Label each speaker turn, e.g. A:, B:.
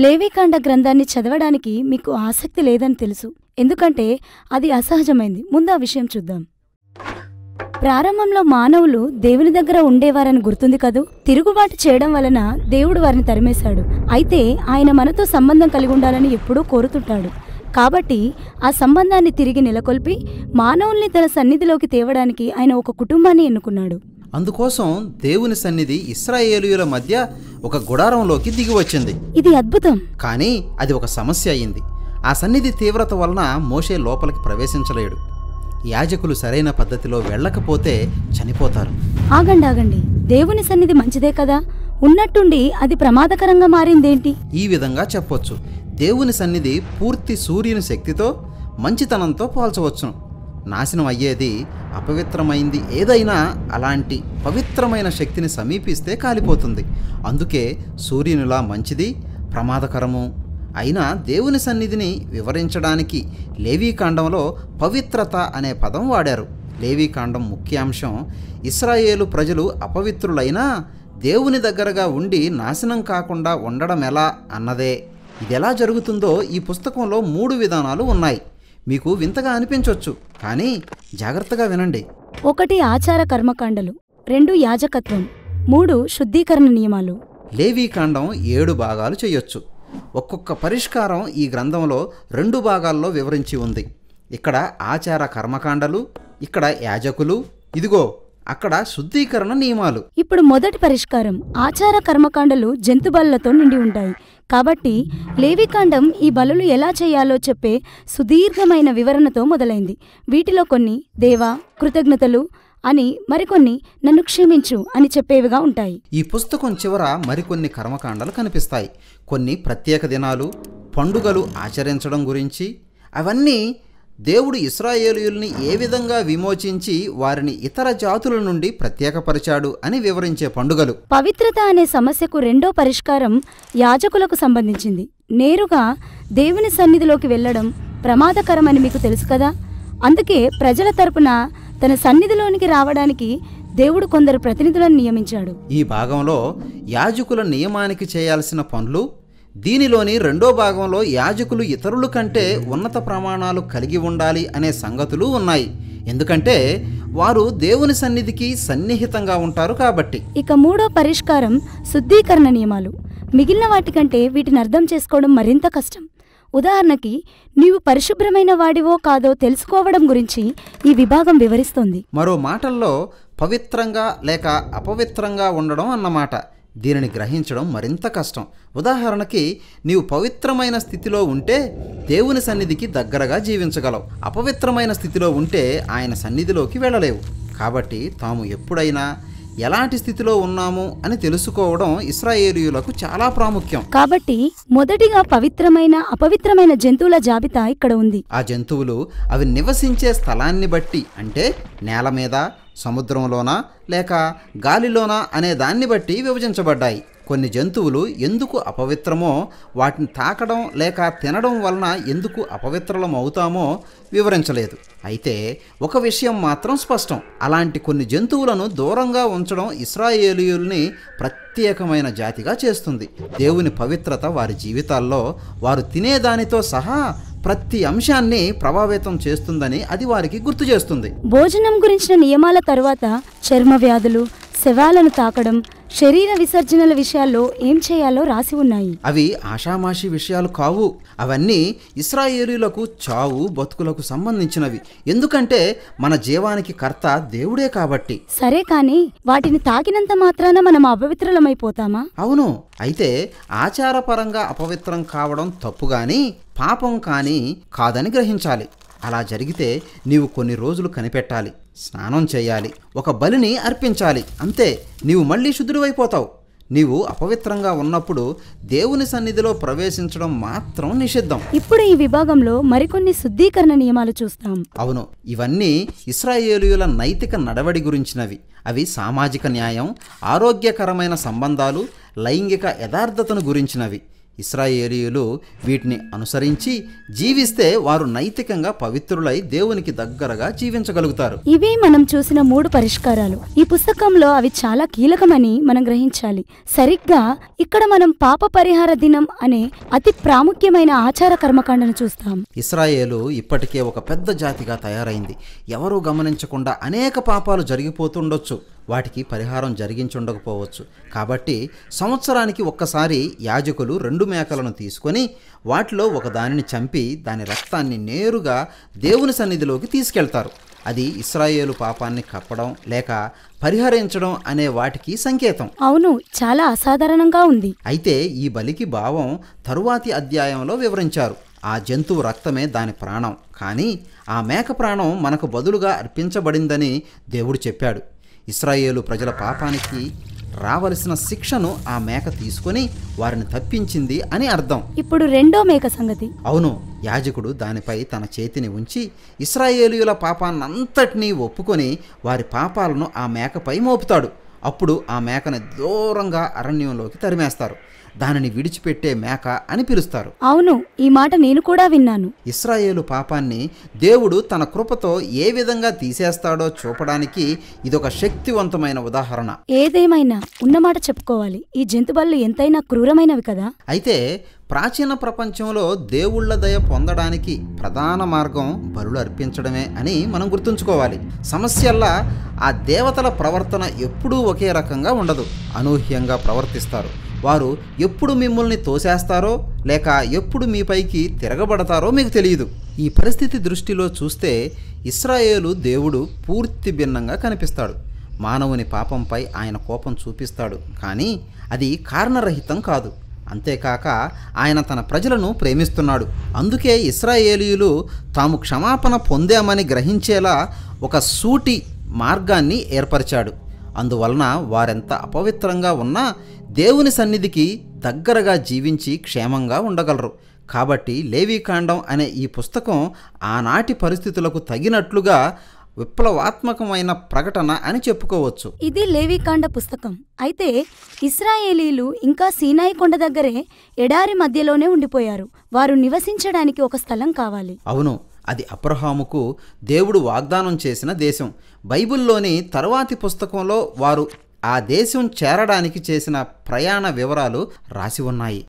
A: లేవీకాండ గ్రంథాన్ని చదవడానికి మీకు ఆసక్తి లేదని తెలుసు, ఎందుకంటే అది అసహజమైంది. ముందు ఆ విషయం చూద్దాం. ప్రారంభంలో మానవులు దేవుని దగ్గర ఉండేవారని గుర్తుంది కదూ. తిరుగుబాటు చేయడం వలన దేవుడు వారిని తరిమేశాడు. అయితే ఆయన మనతో సంబంధం కలిగి ఉండాలని ఎప్పుడూ కోరుతుంటాడు. కాబట్టి ఆ సంబంధాన్ని తిరిగి నెలకొల్పి మానవుల్ని తన సన్నిధిలోకి తేవడానికి ఆయన ఒక కుటుంబాన్ని ఎన్నుకున్నాడు.
B: అందుకోసం దేవుని సన్నిధి ఇశ్రాయేలీయుల మధ్య ఒక గుడారంలోకి దిగి వచ్చింది.
A: ఇది అద్భుతం.
B: కానీ అది ఒక సమస్య అయింది. ఆ సన్నిధి తీవ్రత వలన మోషే లోపలికి ప్రవేశించలేడు. యాజకులు సరైన పద్ధతిలో వెళ్ళకపోతే చనిపోతారు.
A: ఆగండి, దేవుని సన్నిధి మంచిదే కదా, ఉన్నట్టుండి అది ప్రమాదకరంగా మారిందేంటి?
B: ఈ విధంగా చెప్పొచ్చు. దేవుని సన్నిధి పూర్తి సూర్యుని శక్తితో మంచితనంతో పోల్చవచ్చును. నాశనం అయ్యేది అపవిత్రమైంది ఏదైనా అలాంటి పవిత్రమైన శక్తిని సమీపిస్తే కాలిపోతుంది. అందుకే సూర్యునిలా మంచిది, ప్రమాదకరము అయినా దేవుని సన్నిధిని వివరించడానికి లేవీకాండంలో పవిత్రత అనే పదం వాడారు. లేవీకాండం ముఖ్యాంశం ఇశ్రాయేలు ప్రజలు అపవిత్రులైనా దేవుని దగ్గరగా ఉండి నాశనం కాకుండా ఉండడం ఎలా అన్నదే. ఇదెలా జరుగుతుందో ఈ పుస్తకంలో 3 విధానాలు ఉన్నాయి. మీకు వింతగా అనిపించవచ్చు, కానీ జాగ్రత్తగా వినండి.
A: 1 ఆచార కర్మకాండలు, 2 యాజకత్వం, 3 శుద్ధీకరణ నియమాలు.
B: లేవీకాండం 7 భాగాలు చేయొచ్చు. ఒక్కొక్క పరిష్కారం ఈ గ్రంథంలో 2 భాగాల్లో వివరించి ఉంది. ఇక్కడ ఆచార కర్మకాండలు, ఇక్కడ యాజకులు, ఇదిగో అక్కడ శుద్ధీకరణ నియమాలు.
A: ఇప్పుడు మొదటి పరిష్కారం. ఆచార కర్మకాండలు జంతు బలులతో నిండి ఉంటాయి. కాబట్టి లేవీకాండం ఈ బలులు ఎలా చేయాలో చెప్పే సుదీర్ఘమైన వివరణతో మొదలైంది. వీటిలో కొన్ని దేవా కృతజ్ఞతలు అని, మరికొన్ని నన్ను క్షమించు అని చెప్పేవిగా ఉంటాయి.
B: ఈ పుస్తకం చివర మరికొన్ని కర్మకాండలు కనిపిస్తాయి. కొన్ని ప్రత్యేక దినాలు, పండుగలు ఆచరించడం గురించి. అవన్నీ దేవుడు ఇశ్రాయేలీయుల్ని ఏ విధంగా విమోచించి వారిని ఇతర జాతుల నుండి ప్రత్యేకపరిచాడు అని వివరించే పండుగలు.
A: పవిత్రత అనే సమస్యకు రెండో పరిష్కారం యాజకులకు సంబంధించింది. నేరుగా దేవుని సన్నిధిలోకి వెళ్లడం ప్రమాదకరమని మీకు తెలుసు కదా. అందుకే ప్రజల తరపున తన సన్నిధిలోనికి రావడానికి దేవుడు కొందరు ప్రతినిధులను నియమించాడు.
B: ఈ భాగంలో యాజకుల నియమానికి చేయాల్సిన పనులు, దీనిలోని 2వ భాగంలో యాజకులు ఇతరుల కంటే ఉన్నత ప్రమాణాలు కలిగి ఉండాలి అనే సంగతులు ఉన్నాయి. ఎందుకంటే వారు దేవుని సన్నిధికి సన్నిహితంగా ఉంటారు కాబట్టి.
A: ఇక 3వ పరిష్కారం శుద్ధీకరణ నియమాలు. మిగిలిన వాటికంటే వీటిని అర్థం చేసుకోవడం మరింత కష్టం. ఉదాహరణకి, నీవు పరిశుభ్రమైన వాడివో కాదో తెలుసుకోవడం గురించి ఈ విభాగం వివరిస్తోంది.
B: మరో మాటల్లో పవిత్రంగా లేక అపవిత్రంగా ఉండడం అన్నమాట. దీనిని గ్రహించడం మరింత కష్టం. ఉదాహరణకి, నీవు పవిత్రమైన స్థితిలో ఉంటే దేవుని సన్నిధికి దగ్గరగా జీవించగలవు. అపవిత్రమైన స్థితిలో ఉంటే ఆయన సన్నిధిలోకి వెళ్ళలేవు. కాబట్టి తాము ఎప్పుడైనా ఎలాంటి స్థితిలో ఉన్నాము అని తెలుసుకోవడం ఇశ్రాయేలీయులకు చాలా ప్రాముఖ్యం.
A: కాబట్టి మొదటిగా పవిత్రమైన అపవిత్రమైన జంతువుల జాబితా ఇక్కడ ఉంది.
B: ఆ జంతువులు అవి నివసించే స్థలాన్ని బట్టి, అంటే నేల మీద, సముద్రంలోనా లేక గాలిలోనా అనే దాన్ని బట్టి విభజించబడ్డాయి. కొన్ని జంతువులు ఎందుకు అపవిత్రమో, వాటిని తాకడం లేక తినడం వలన ఎందుకు అపవిత్రులం అవుతామో వివరించలేదు. అయితే ఒక విషయం మాత్రం స్పష్టం. అలాంటి కొన్ని జంతువులను దూరంగా ఉంచడం ఇశ్రాయేలీయుల్ని ప్రత్యేకమైన జాతిగా చేస్తుంది. దేవుని పవిత్రత వారి జీవితాల్లో వారు తినేదానితో సహా ప్రతి అంశాన్ని ప్రభావితం చేస్తుందని అది వారికి గుర్తు చేస్తుంది.
A: భోజనం గురించిన నియమాల తరువాత చర్మ వ్యాధులు, శవాలను తాకడం, శరీర విసర్జనల విషయాల్లో ఏం చేయాలో రాసి ఉన్నాయి.
B: అవి ఆషామాషి విషయాలు కావు. అవన్నీ ఇశ్రాయేలీయులకు చావు బతుకులకు సంబంధించినవి. ఎందుకంటే మన జీవానికి కర్త దేవుడే కాబట్టి.
A: సరే, కానీ వాటిని తాకినంత మాత్రాన మనం అపవిత్రులమైపోతామా?
B: అవును. అయితే ఆచారపరంగా అపవిత్రం కావడం తప్పు గాని పాపం కానీ కాదని గ్రహించాలి. అలా జరిగితే నీవు కొన్ని రోజులు కనిపెట్టాలి, స్నానం చేయాలి, ఒక బలిని అర్పించాలి. అంతే, నీవు మళ్ళీ శుద్ధుడివైపోతావు. నీవు అపవిత్రంగా ఉన్నప్పుడు దేవుని సన్నిధిలో ప్రవేశించడం మాత్రం నిషిద్ధం.
A: ఇప్పుడు ఈ విభాగంలో మరికొన్ని శుద్ధీకరణ నియమాలు చూస్తాం.
B: అవును, ఇవన్నీ ఇశ్రాయేలీయుల నైతిక నడవడి గురించినవి. అవి సామాజిక న్యాయం, ఆరోగ్యకరమైన సంబంధాలు, లైంగిక యథార్థతను గురించినవి. ఇశ్రాయేలీయులు వీటిని అనుసరించి జీవిస్తే వారు నైతికంగా పవిత్రులై దేవునికి దగ్గరగా జీవించగలుగుతారు.
A: ఇవి మనం చూసిన 3 పరిష్కారాలు. ఈ పుస్తకంలో అవి చాలా కీలకమని మనం గ్రహించాలి. సరిగ్గా ఇక్కడ మనం పాప పరిహార దినం అనే అతి ప్రాముఖ్యమైన ఆచార కర్మకాండను చూస్తాం.
B: ఇశ్రాయేలు ఇప్పటికే ఒక పెద్ద జాతిగా తయారైంది. ఎవరూ గమనించకుండా అనేక పాపాలు జరిగిపోతుండొచ్చు. వాటికి పరిహారం జరిగించుండకపోవచ్చు. కాబట్టి సంవత్సరానికి ఒక్కసారి యాజకులు 2 మేకలను తీసుకొని వాటిలో ఒక దానిని చంపి దాని రక్తాన్ని నేరుగా దేవుని సన్నిధిలోకి తీసుకెళ్తారు. అది ఇశ్రాయేలు పాపాన్ని కప్పడం లేక పరిహరించడం అనే వాటికి సంకేతం.
A: అవును, చాలా అసాధారణంగా ఉంది.
B: అయితే ఈ బలికి భావం తరువాతి అధ్యాయంలో వివరించారు. ఆ జంతువు రక్తమే దాని ప్రాణం, కానీ ఆ మేక ప్రాణం మనకు బదులుగా అర్పించబడిందని దేవుడు చెప్పాడు. ఇశ్రాయేలు ప్రజల పాపానికి రావలసిన శిక్షను ఆ మేక తీసుకొని వారిని తప్పించింది అని అర్థం.
A: ఇప్పుడు రెండో మేక సంగతి.
B: అవును, యాజకుడు దానిపై తన చేతిని ఉంచి ఇశ్రాయేలీయుల పాపాన్నంతటినీ ఒప్పుకొని వారి పాపాలను ఆ మేకపై మోపుతాడు. అప్పుడు ఆ మేకని దూరంగా అరణ్యంలోకి తరిమేస్తారు. దానిని విడిచిపెట్టే మేక అని పిలుస్తారు.
A: అవును, ఈ మాట నేను కూడా విన్నాను.
B: ఇశ్రాయేలు పాపాన్ని దేవుడు తన కృపతో ఏ విధంగా తీసేస్తాడో చూపడానికి ఇదొక శక్తివంతమైన ఉదాహరణ.
A: ఏదేమైనా ఉన్నమాట చెప్పుకోవాలి, ఈ జంతుబళ్ళు ఎంతైనా క్రూరమైనవి కదా.
B: అయితే ప్రాచీన ప్రపంచంలో దేవుళ్ల దయ పొందడానికి ప్రధాన మార్గం బలులు అర్పించడమే అని మనం గుర్తుంచుకోవాలి. సమస్యల్లా ఆ దేవతల ప్రవర్తన ఎప్పుడూ ఒకే రకంగా ఉండదు. అనూహ్యంగా ప్రవర్తిస్తారు. వారు ఎప్పుడు మిమ్మల్ని తోసేస్తారో లేక ఎప్పుడు మీపైకి తిరగబడతారో మీకు తెలియదు. ఈ పరిస్థితి దృష్టిలో చూస్తే ఇశ్రాయేలు దేవుడు పూర్తి భిన్నంగా కనిపిస్తాడు. మానవుని పాపంపై ఆయన కోపం చూపిస్తాడు, కానీ అది కారణరహితం కాదు. అంతేకాక ఆయన తన ప్రజలను ప్రేమిస్తున్నాడు. అందుకే ఇశ్రాయేలీయులు తాము క్షమాపణ పొందామని గ్రహించేలా ఒక సూటి మార్గాన్ని ఏర్పరిచాడు. అందువలన వారెంత అపవిత్రంగా ఉన్నా దేవుని సన్నిధికి దగ్గరగా జీవించి క్షేమంగా ఉండగలరు. కాబట్టి లేవీకాండం అనే ఈ పుస్తకం ఆనాటి పరిస్థితులకు తగినట్లుగా విప్లవాత్మకమైన ప్రకటన అని చెప్పుకోవచ్చు.
A: ఇది లేవీకాండ పుస్తకం. అయితే ఇశ్రాయేలీలు ఇంకా సీనాయి కొండ దగ్గరే ఎడారి మధ్యలోనే ఉండిపోయారు. వారు నివసించడానికి ఒక స్థలం కావాలి.
B: అవును, అది అబ్రహాముకు దేవుడు వాగ్దానం చేసిన దేశం. బైబిల్లోని తరువాతి పుస్తకంలో వారు ఆ దేశం చేరడానికి చేసిన ప్రయాణ వివరాలు రాసి ఉన్నాయి.